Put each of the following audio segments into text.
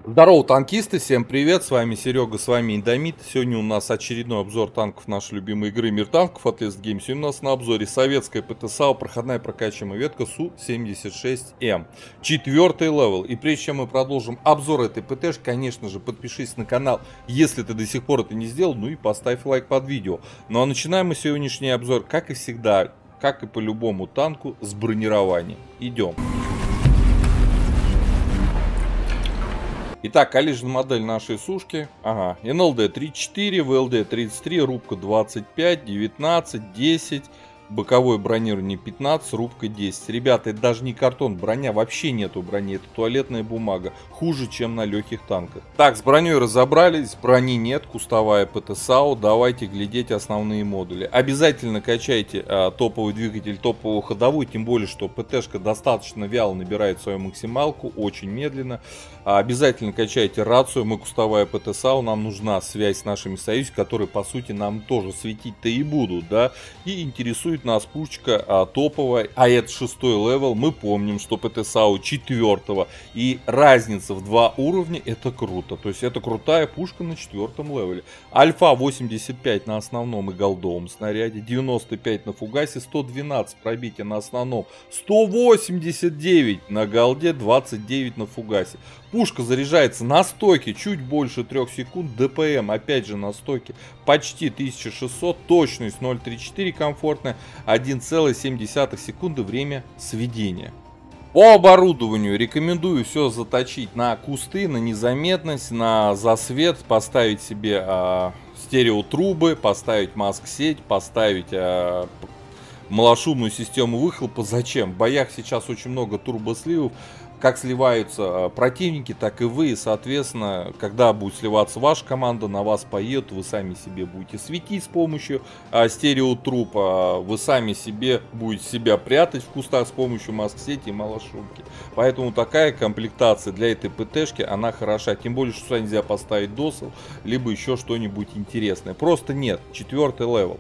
Здорово, танкисты, всем привет, с вами Серега, с вами Индомит. Сегодня у нас очередной обзор танков нашей любимой игры Мир танков от Last Game. Сегодня у нас на обзоре советская ПТ-САУ, проходная прокачиваемая ветка Су-76М. 4-й левел. И прежде чем мы продолжим обзор этой ПТ-шки, конечно же, подпишись на канал, если ты до сих пор это не сделал, ну и поставь лайк под видео. Ну а начинаем мы сегодняшний обзор, как и всегда, как и по любому танку, с бронирования. Идем. Итак, коллижная модель нашей сушки. Ага, НЛД 34, ВЛД 33, рубка 25, 19, 10. Боковое бронирование 15, рубка 10. Ребята, это даже не картон, броня, вообще нету брони, это туалетная бумага. Хуже, чем на легких танках. Так, с броней разобрались, брони нет, кустовая ПТ-САУ. Давайте глядеть основные модули. Обязательно качайте топовый двигатель, топовую ходовую, тем более, что ПТ-шка достаточно вяло набирает свою максималку, очень медленно. Обязательно качайте рацию, мы кустовая ПТ-САУ, нам нужна связь с нашими союзниками, которые, по сути, нам тоже светить-то и будут, да. И интересует нас пушка топовая, а это 6-й левел. Мы помним, что ПТ-САУ 4-го, и разница в 2 уровня, это круто. То есть это крутая пушка на 4-м левеле. Альфа 85 на основном и голдовом снаряде, 95 на фугасе, 112 пробития на основном, 189 на голде, 29 на фугасе. Пушка заряжается на стойке чуть больше 3 секунд, ДПМ опять же на стойке почти 1600, точность 0.34 комфортная, 1,7 секунды время сведения. По оборудованию рекомендую все заточить на кусты, на незаметность, на засвет, поставить себе стереотрубы, поставить маск-сеть, поставить малошумную систему выхлопа. Зачем? В боях сейчас очень много турбосливов. Как сливаются противники, так и вы. И, соответственно, когда будет сливаться ваша команда, на вас поедут, вы сами себе будете светить с помощью стереотруб, вы сами себе будете себя прятать в кустах с помощью маск-сети и малошумки. Поэтому такая комплектация для этой ПТ-шки, она хороша. Тем более, что сюда нельзя поставить досел, либо еще что-нибудь интересное. Просто нет. 4-й левел.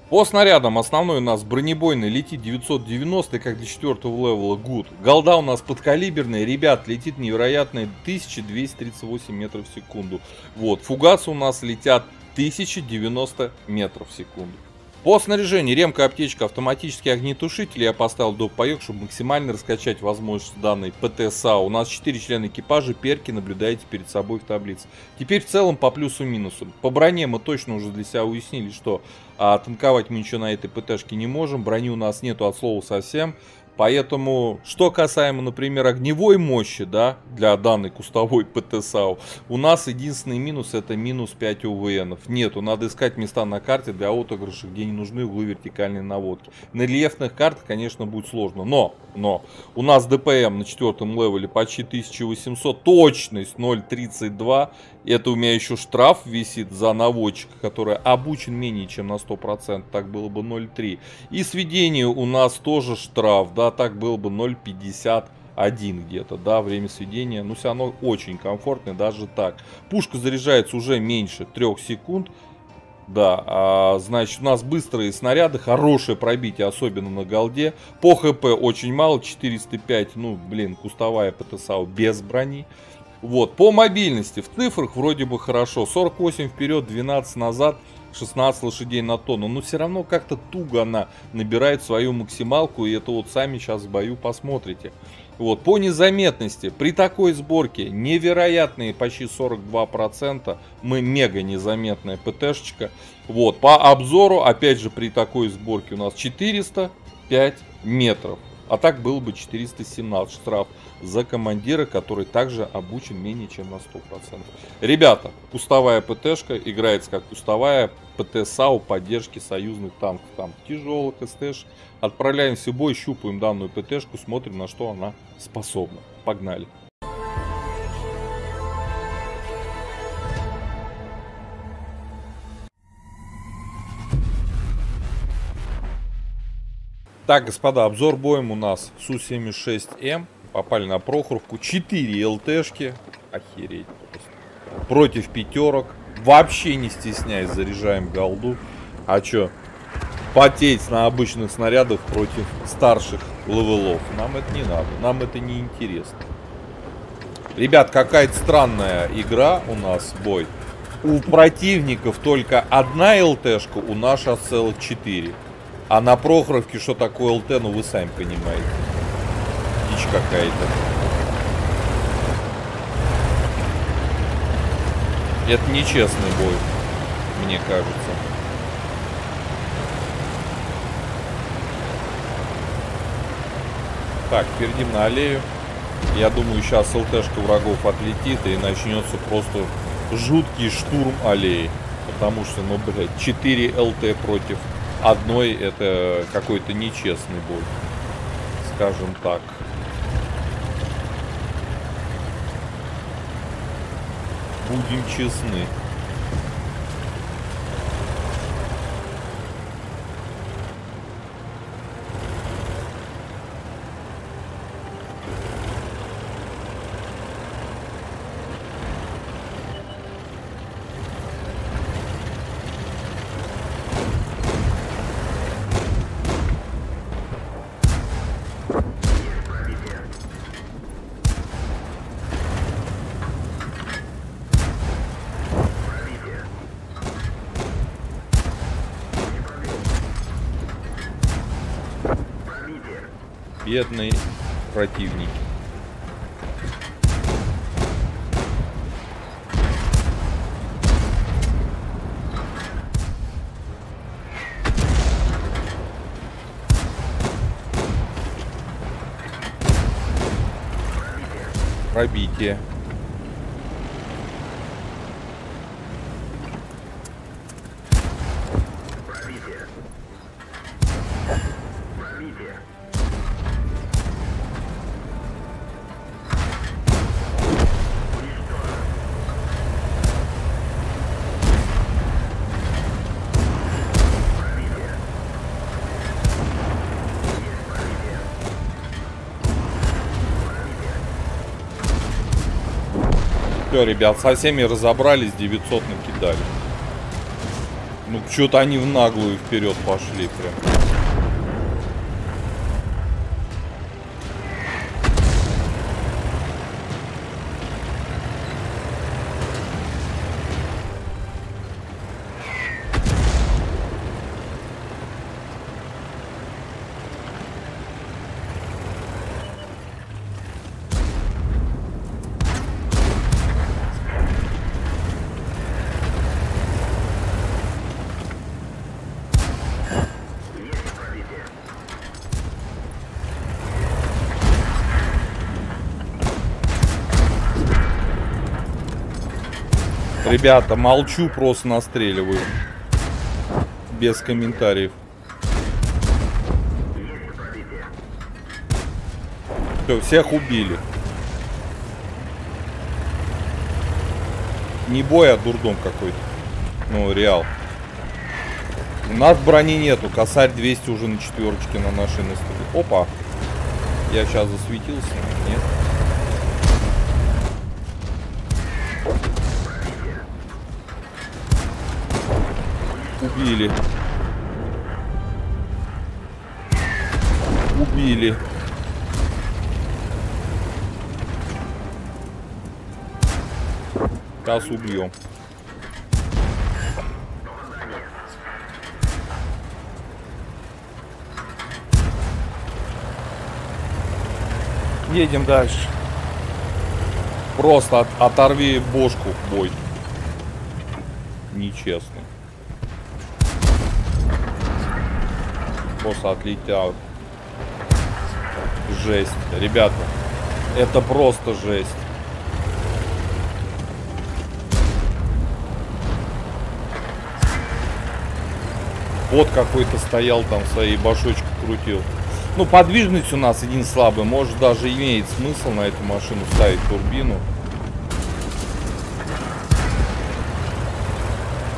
По снарядам основной у нас бронебойный летит 990, как для 4-го левела гуд. Голда у нас подкалиберная, ребят, летит невероятные 1238 метров в секунду. Вот, фугасы у нас летят 1090 метров в секунду. По снаряжению ремка, аптечка, автоматический огнетушитель я поставил доп. Паёк, чтобы максимально раскачать возможности данной ПТ-САУ. У нас 4 члена экипажа, перки наблюдаете перед собой в таблице. Теперь в целом по плюсу-минусу. По броне мы точно уже для себя уяснили, что танковать мы ничего на этой ПТ-шке не можем. Брони у нас нету от слова совсем. Поэтому, что касаемо, например, огневой мощи, да, для данной кустовой ПТ-САУ, у нас единственный минус — это минус 5 УВНов. Нету, надо искать места на карте для отыгрыша, где не нужны углы вертикальной наводки. На рельефных картах, конечно, будет сложно, но у нас ДПМ на 4-м левеле почти 1800, точность 0.32. Это у меня еще штраф висит за наводчика, который обучен менее чем на 100%, так было бы 0.3. И сведение у нас тоже штраф, да, так было бы 0.51 где-то, да, время сведения. Но все равно очень комфортно, даже так. Пушка заряжается уже меньше 3 секунд. Да, значит, у нас быстрые снаряды, хорошее пробитие, особенно на голде. По ХП очень мало, 405, ну, блин, кустовая ПТ-САУ без брони. Вот, по мобильности в цифрах вроде бы хорошо. 48 вперед, 12 назад, 16 лошадей на тонну. Но все равно как-то туго она набирает свою максималку. И это вот сами сейчас в бою посмотрите. Вот, по незаметности, при такой сборке невероятные почти 42%. Мы мега незаметная ПТ-шечка. Вот, по обзору, опять же, при такой сборке у нас 405 метров. А так было бы 417 штраф за командира, который также обучен менее чем на 100%. Ребята, кустовая ПТ-шка играется как кустовая ПТ-САУ поддержки союзных танков. Там тяжелых, СТ-ш. Отправляемся в бой, щупаем данную ПТ-шку, смотрим, на что она способна. Погнали. Так, господа, обзор боем у нас Су-76М. Попали на Прохоровку. 4 ЛТшки. Охереть просто. Против пятерок. Вообще не стесняясь, заряжаем голду. А чё? Потеть на обычных снарядах против старших левелов. Нам это не надо. Нам это не интересно. Ребят, какая-то странная игра у нас, бой. У противников только одна ЛТшка, у нас аж целых 4. А на Прохоровке что такое ЛТ, ну вы сами понимаете. Дичь какая-то. Это нечестный бой, мне кажется. Так, перейдем на аллею. Я думаю, сейчас ЛТшка врагов отлетит и начнется просто жуткий штурм аллеи. Потому что, ну, блядь, 4 ЛТ против одной, это какой-то нечестный бой. Скажем так. Будем честны. Бедные противники. Пробитие. Все, ребят, со всеми разобрались, 900 накидали. Ну, что-то они в наглую вперед пошли прям. Ребята, молчу, просто настреливаю. Без комментариев. Все, всех убили. Не бой, а дурдом какой-то. Ну, реал. У нас брони нету. Косарь 200 уже на четверочке на нашей настреле. Опа. Я сейчас засветился. Нет. Убили. Убили. Сейчас убьем. Едем дальше. Просто оторви бошку, бой. Нечестный. Просто отлетел. Жесть. Ребята, это просто жесть. Вот какой-то стоял там, свои башочки крутил. Ну, подвижность у нас один слабый. Может, даже имеет смысл на эту машину ставить турбину.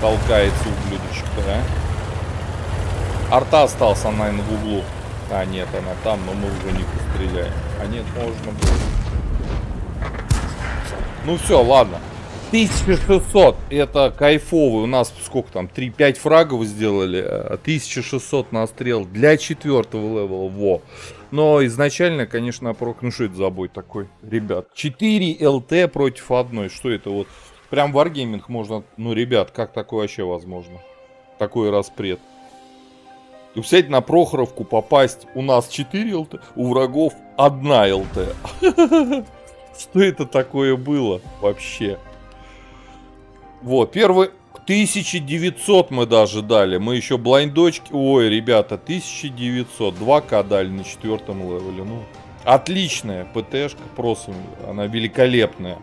Толкается ублюдочек, да? Арта остался, наверное, в углу. А, нет, она там, но мы уже не постреляем. А нет, можно было. Ну все, ладно. 1600, это кайфовый. У нас сколько там, 3-5 фрагов сделали. 1600 настрел для 4-го левела. Во. Но изначально, конечно, опрок... Ну что это за бой такой, ребят? 4 ЛТ против одной. Что это вот? Прям в Wargaming можно... Ну, ребят, как такое вообще возможно? Такой распред. И, представляете, на Прохоровку попасть. У нас 4 ЛТ, у врагов 1 ЛТ. Что это такое было вообще? Вот, первый... 1900 мы даже дали. Мы еще блайндочки. Ой, ребята, 1900. 2К дали на 4-м левеле. Ну, отличная ПТшка. Просто она великолепная.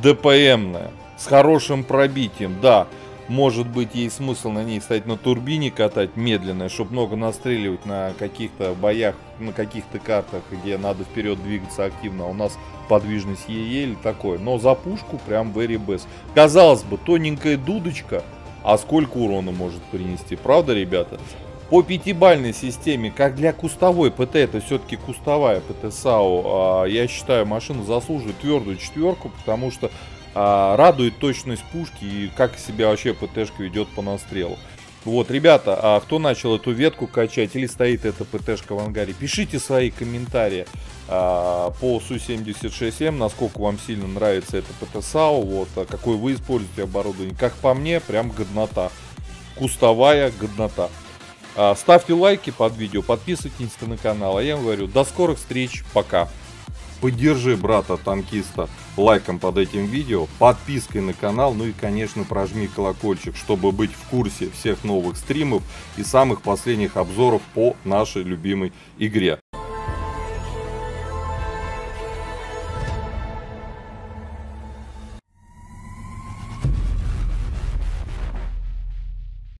ДПМная. С хорошим пробитием. Да, может быть, есть смысл на ней стоять на турбине катать медленная, чтобы много настреливать на каких-то боях, на каких-то картах, где надо вперед двигаться активно. У нас подвижность еле такое. Но за пушку прям very best. Казалось бы, тоненькая дудочка, а сколько урона может принести. Правда, ребята? По пятибалльной системе, как для кустовой ПТ, это все-таки кустовая ПТ САУ, я считаю, машина заслуживает твердую 4, потому что радует точность пушки и как себя вообще ПТшка ведет по настрелу. Вот, ребята, кто начал эту ветку качать или стоит эта ПТшка в ангаре, пишите свои комментарии по Су-76М, насколько вам сильно нравится эта ПТ САУ, вот, какой вы используете оборудование. Как по мне, прям годнота. Кустовая годнота. Ставьте лайки под видео, подписывайтесь на канал, а я вам говорю, до скорых встреч, пока. Поддержи брата-танкиста лайком под этим видео, подпиской на канал, ну и, конечно, прожми колокольчик, чтобы быть в курсе всех новых стримов и самых последних обзоров по нашей любимой игре.